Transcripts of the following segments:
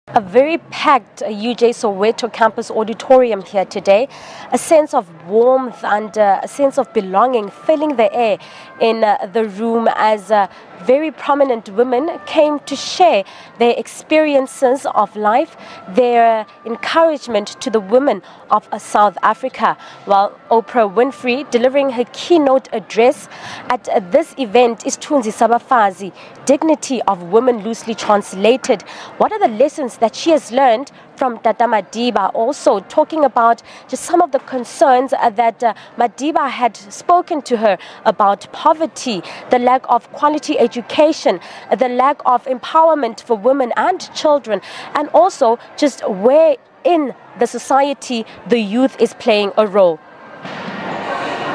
A very packed UJ Soweto campus auditorium here today. A sense of warmth and a sense of belonging filling the air in the room as very prominent women came to share their experiences of life, their encouragement to the women of South Africa. While Oprah Winfrey delivering her keynote address at this event is Tunzi Sabafazi, Dignity of Women loosely translated. What are the lessons that she has learned from Tata Madiba? Also talking about just some of the concerns that Madiba had spoken to her about poverty, the lack of quality education, the lack of empowerment for women and children, and also just where in the society the youth is playing a role.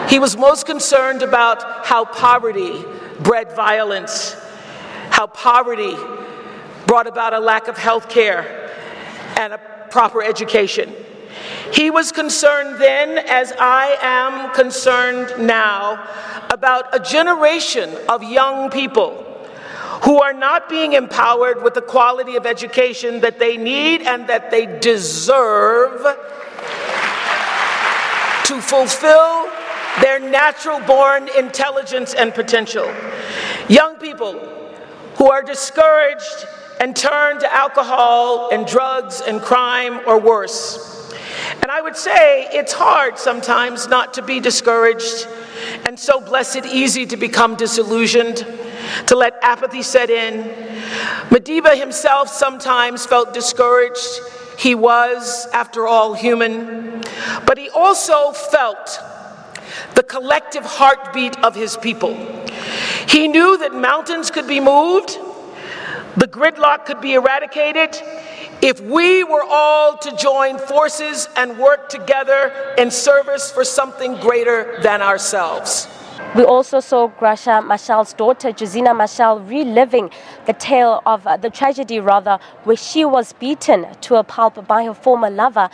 He was most concerned about how poverty bred violence, how poverty brought about a lack of health care and a proper education. He was concerned then, as I am concerned now, about a generation of young people who are not being empowered with the quality of education that they need and that they deserve to fulfill their natural-born intelligence and potential. Young people who are discouraged and turn to alcohol and drugs and crime or worse. And I would say it's hard sometimes not to be discouraged and so blessed easy to become disillusioned, to let apathy set in. Madiba himself sometimes felt discouraged. He was, after all, human. But he also felt the collective heartbeat of his people. He knew that mountains could be moved, the gridlock could be eradicated, if we were all to join forces and work together in service for something greater than ourselves. We also saw Gracia Machal's daughter, Josina Machal, reliving the tale of the tragedy, where she was beaten to a pulp by her former lover.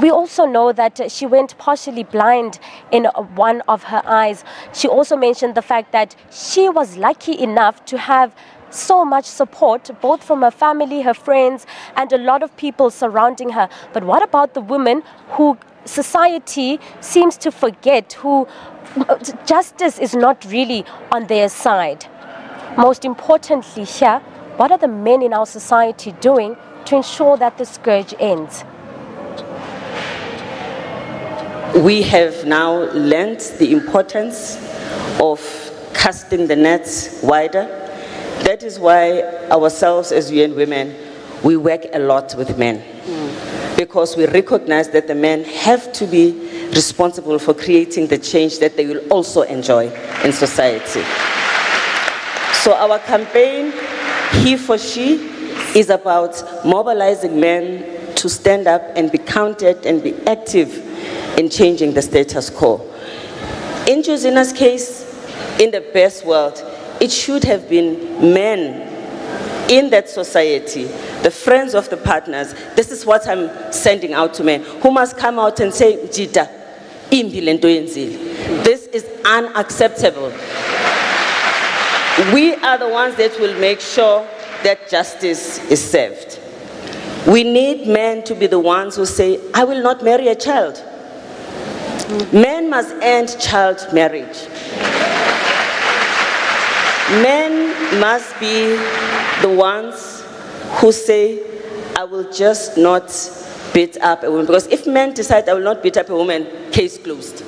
We also know that she went partially blind in one of her eyes. She also mentioned the fact that she was lucky enough to have so much support, both from her family, her friends, and a lot of people surrounding her. But what about the women who society seems to forget, who justice is not really on their side? Most importantly here, what are the men in our society doing to ensure that the scourge ends? We have now learned the importance of casting the nets wider. That is why ourselves as UN Women, we work a lot with men. Because we recognize that the men have to be responsible for creating the change that they will also enjoy in society. So our campaign, He for She, is about mobilizing men to stand up and be counted and be active in changing the status quo. In Josina's case, in the best world, it should have been men in that society, the friends of the partners. This is what I'm sending out to men, who must come out and say, Jita, this is unacceptable. We are the ones that will make sure that justice is served. We need men to be the ones who say, I will not marry a child. Men must end child marriage. Men must be the ones who say, I will just not beat up a woman. Because if men decide I will not beat up a woman, case closed.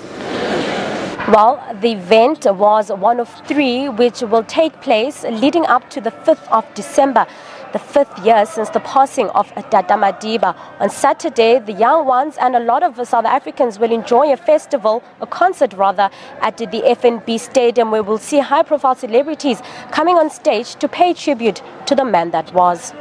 Well, the event was one of 3 which will take place leading up to the 5th of December, the 5th year since the passing of Tata Madiba. On Saturday, the young ones and a lot of South Africans will enjoy a festival, a concert rather, at the FNB Stadium, where we'll see high-profile celebrities coming on stage to pay tribute to the man that was.